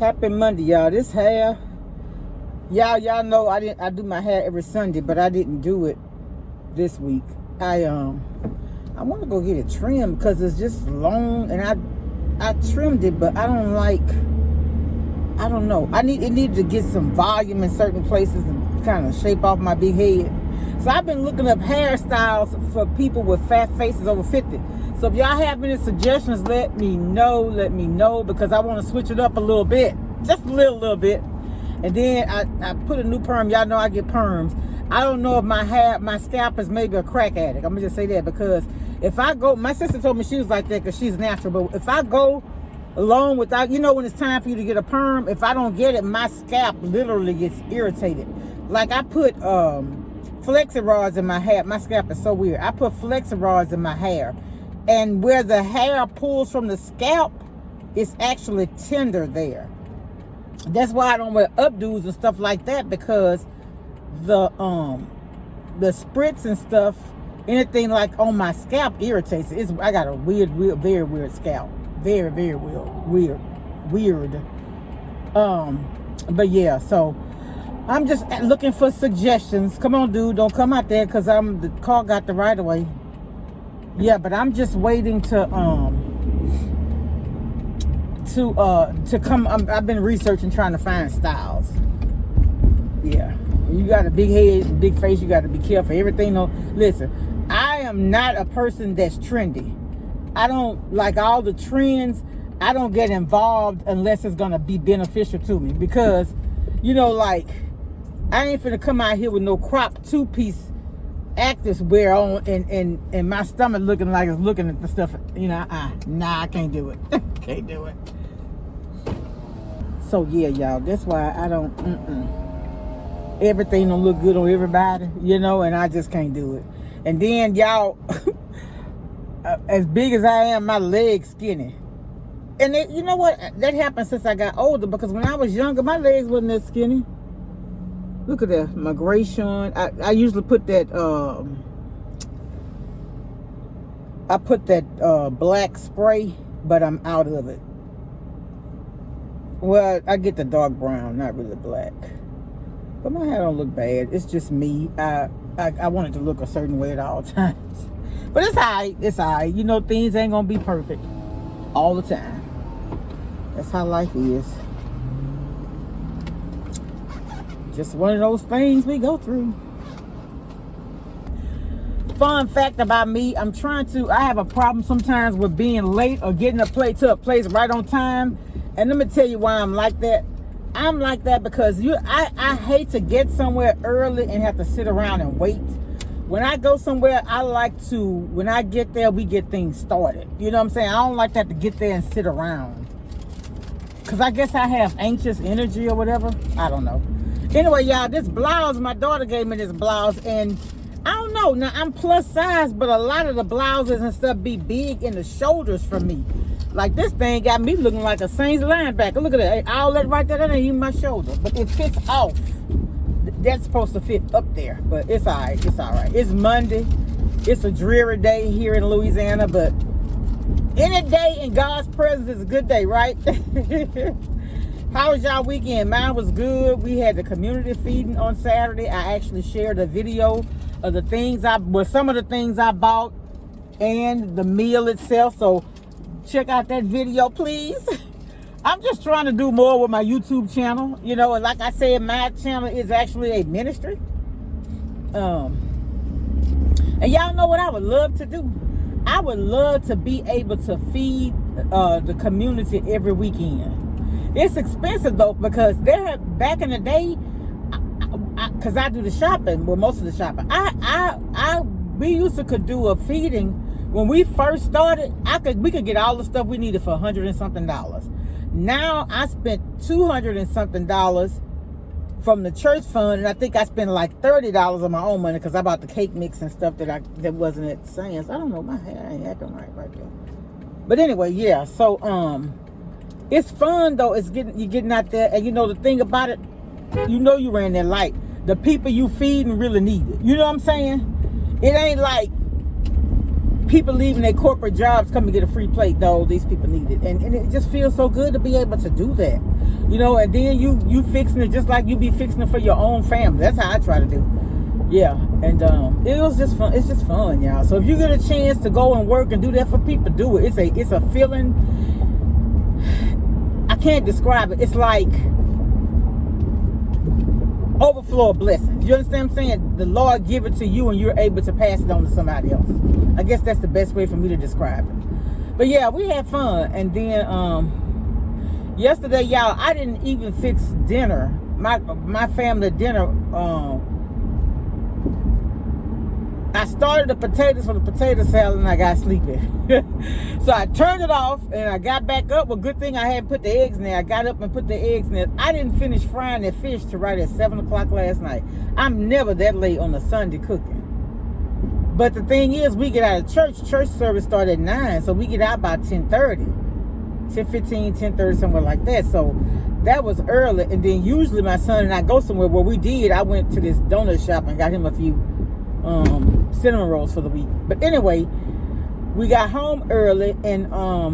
Happy Monday, y'all. This hair, y'all know I do my hair every Sunday, but I didn't do it this week. I want to go get it trimmed because it's just long, and I trimmed it, but I don't know. It needed to get some volume in certain places and kind of shape off my big head. So I've been looking up hairstyles for people with fat faces over 50. So if y'all have any suggestions, let me know, because I want to switch it up a little bit, just a little bit. And then I put a new perm. Y'all know I get perms. I don't know if my scalp is maybe a crack addict. I'm gonna just say that, because if I go, my sister told me she was like that because she's natural. But if I go along without, when it's time for you to get a perm, if I don't get it, my scalp literally gets irritated. Like I put flexi rods in my hair. My scalp is so weird. I put flexi rods in my hair, and where the hair pulls from the scalp, it's actually tender there. That's why I don't wear updos and stuff like that, because the spritz and stuff, anything like on my scalp irritates it. I got a very weird scalp. Very weird. But yeah, so I'm just looking for suggestions. Come on, dude, don't come out there, because the car got the right of way. Yeah, but I'm just waiting to come. I've been researching, trying to find styles. Yeah, you got a big head, big face, you got to be careful. Everything. Listen, I am not a person that's trendy. I don't like all the trends. I don't get involved unless it's gonna be beneficial to me, because like I ain't finna come out here with no crop 2-piece active wear on and my stomach looking like it's looking at the stuff. Nah, I can't do it. Can't do it. So yeah, y'all, that's why I don't. Everything don't look good on everybody, and I just can't do it. And then y'all, as big as I am, my legs skinny. And you know what? That happened since I got older, because when I was younger, my legs wasn't that skinny. Look at that migration. I usually put that black spray, but I'm out of it. Well, I get the dark brown, not really black. But my hair don't look bad. It's just me. I want it to look a certain way at all times. But it's alright. It's alright. Things ain't gonna be perfect all the time. That's how life is. Just one of those things we go through. Fun fact about me, I have a problem sometimes with being late or getting to a place right on time. And let me tell you why I'm like that. I'm like that because I hate to get somewhere early and have to sit around and wait. When I go somewhere, I like to, when I get there, we get things started. You know what I'm saying? I don't like that to get there and sit around. Because I guess I have anxious energy or whatever. I don't know. Anyway, y'all, this blouse, my daughter gave me this blouse, and I don't know. Now, I'm plus size, but a lot of the blouses and stuff be big in the shoulders for me. Like, this thing got me looking like a Saints linebacker. Look at that. All that right there, that ain't even my shoulder. But it fits off. That's supposed to fit up there. But it's all right. It's all right. It's Monday. It's a dreary day here in Louisiana, but any day in God's presence is a good day, right? How was y'all weekend? Mine was good. We had the community feeding on Saturday. I actually shared a video of some of the things I bought and the meal itself. So check out that video, please. I'm just trying to do more with my YouTube channel. And like I said, my channel is actually a ministry. And y'all know what I would love to do? I would love to be able to feed the community every weekend. It's expensive though, because back in the day, because I do the shopping, well, most of the shopping. We could do a feeding when we first started. We could get all the stuff we needed for $100 and something. Now I spent $200 and something from the church fund, and I think I spent like $30 on my own money because I bought the cake mix and stuff that wasn't at Sam's. I don't know, my hair ain't acting right there. But anyway, yeah. So it's fun though. You're getting out there, and the thing about it, you ran that light. The people you feeding really need it. You know what I'm saying? It ain't like people leaving their corporate jobs come and get a free plate, though. These people need it. And it just feels so good to be able to do that. You know, and then you fixing it just like you be fixing it for your own family. That's how I try to do. Yeah, and it was just fun. It's just fun, y'all. So if you get a chance to go and work and do that for people, do it. It's a feeling. I can't describe it. It's like overflow of blessings. You understand what I'm saying? The Lord give it to you and you're able to pass it on to somebody else. I guess that's the best way for me to describe it. But yeah, we had fun. And then yesterday, y'all, I didn't even fix dinner. My family dinner. I started the potatoes for the potato salad and I got sleepy. So I turned it off and I got back up. Well, good thing I hadn't put the eggs in there. I got up and put the eggs in there. I didn't finish frying that fish till right at 7 o'clock last night. I'm never that late on a Sunday cooking. But the thing is, we get out of church. Church service started at 9. So we get out by 10:30. 10:15, 10:30, somewhere like that. So that was early. And then usually my son and I go somewhere. Well, we did. I went to this donut shop and got him a few cinnamon rolls for the week. But anyway, we got home early and I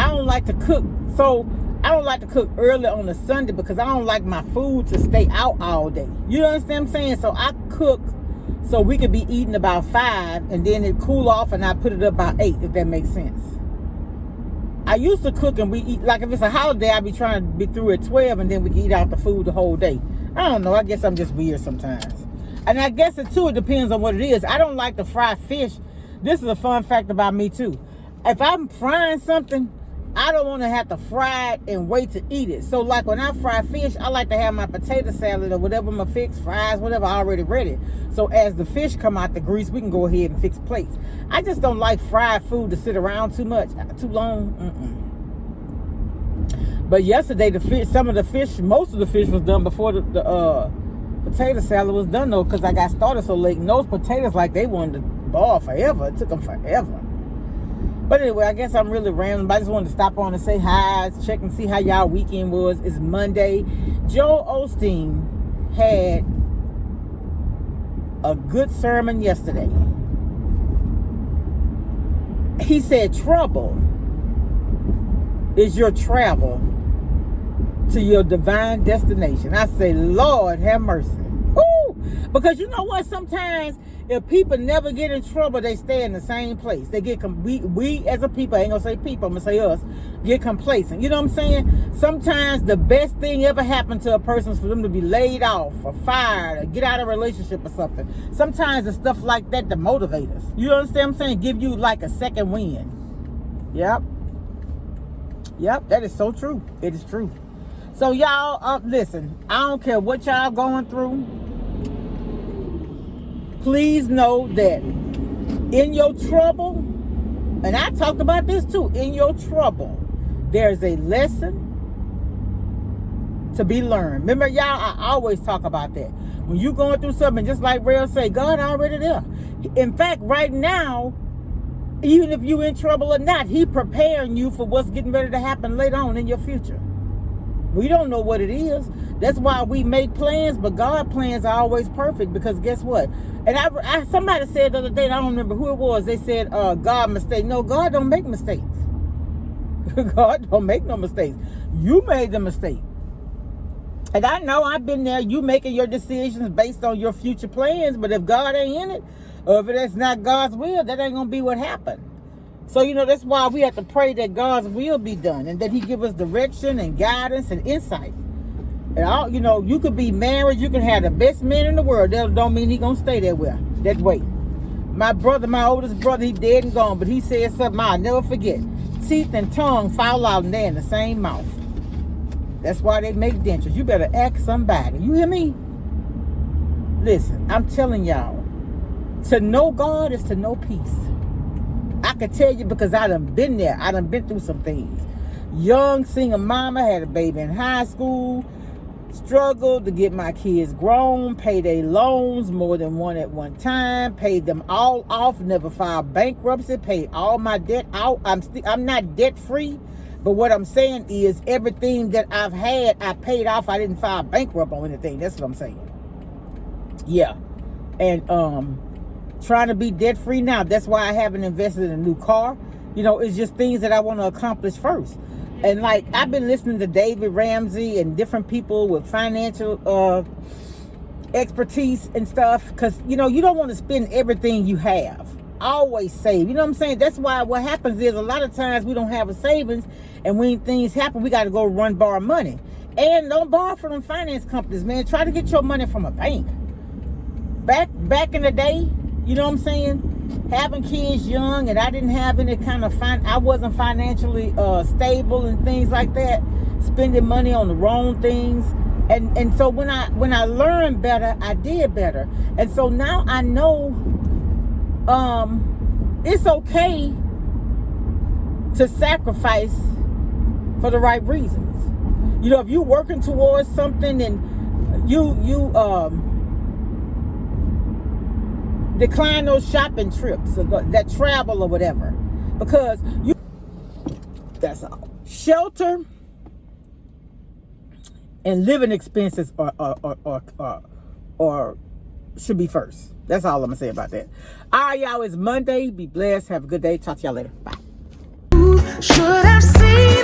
don't like to cook. So I don't like to cook early on a Sunday because I don't like my food to stay out all day. You understand what I'm saying? So I cook so we could be eating about 5 and then it cool off and I put it up about 8, if that makes sense. I used to cook and we eat, like if it's a holiday, I'd be trying to be through at 12 and then we can eat out the food the whole day. I don't know. I guess I'm just weird sometimes. And I guess it too, it depends on what it is. I don't like to fry fish. This is a fun fact about me too. If I'm frying something, I don't want to have to fry it and wait to eat it. So like when I fry fish, I like to have my potato salad or whatever I'm going to fix, fries, whatever, already ready. So as the fish come out the grease, we can go ahead and fix plates. I just don't like fried food to sit around too much, too long. But yesterday, most of the fish was done before the potato salad was done though, because I got started so late. And those potatoes, like they wanted to boil forever. It took them forever. But anyway, I guess I'm really rambling. But I just wanted to stop on and say hi, check and see how y'all weekend was. It's Monday. Joel Osteen had a good sermon yesterday. He said trouble is your travel to your divine destination. I say, Lord, have mercy. Woo! Because you know what? Sometimes if people never get in trouble, they stay in the same place. They get we as a people, I ain't gonna say people, I'm gonna say us, get complacent. You know what I'm saying? Sometimes the best thing ever happened to a person is for them to be laid off or fired or get out of a relationship or something. Sometimes it's stuff like that that motivate us. You understand what I'm saying? Give you like a second wind. Yep, that is so true. It is true. So y'all, listen, I don't care what y'all going through. Please know that in your trouble, and I talked about this too, in your trouble, there's a lesson to be learned. Remember, y'all, I always talk about that. When you're going through something, just like Rail say, God already there. In fact, right now, even if you're in trouble or not, He preparing you for what's getting ready to happen later on in your future. We don't know what it is. That's why we make plans, but God's plans are always perfect, because guess what? And I somebody said the other day, and I don't remember who it was, they said, God mistake. No, God don't make mistakes. God don't make no mistakes. You made the mistake. And I know I've been there. You making your decisions based on your future plans, but if God ain't in it, or if it's not God's will, that ain't going to be what happened. So, you know, that's why we have to pray that God's will be done and that He give us direction and guidance and insight. And all, you know, you could be married, you can have the best man in the world. That don't mean He gonna stay that way. My brother, my oldest brother, he dead and gone, but he said something I'll never forget. Teeth and tongue fall out and they're in the same mouth. That's why they make dentures. You better ask somebody. You hear me? Listen, I'm telling y'all, to know God is to know peace. I can tell you because I done been there. I done been through some things. Young single mama, had a baby in high school, struggled to get my kids grown, pay their loans, more than one at one time, paid them all off, never filed bankruptcy, paid all my debt out. I'm not debt free, but what I'm saying is everything that I've had, I paid off. I didn't file bankrupt on anything. That's what I'm saying. Yeah. And trying to be debt free now. That's why I haven't invested in a new car. You know, it's just things that I want to accomplish first. And like, I've been listening to David Ramsey and different people with financial expertise and stuff, because you know, you don't want to spend everything you have. Always save. You know what I'm saying? That's why what happens is a lot of times we don't have a savings, and when things happen, we got to go borrow money. And don't borrow from them finance companies, man. Try to get your money from a bank. Back in the day, you know what I'm saying? Having kids young, and I didn't have any kind of I wasn't financially stable and things like that. Spending money on the wrong things. And so when I learned better, I did better. And so now I know it's okay to sacrifice for the right reasons. You know, if you're working towards something and you decline those shopping trips or that travel or whatever, because that's all. Shelter and living expenses are should be first. That's all I'm gonna say about that. All right, y'all, it's Monday. Be blessed. Have a good day. Talk to y'all later. Bye. Should I see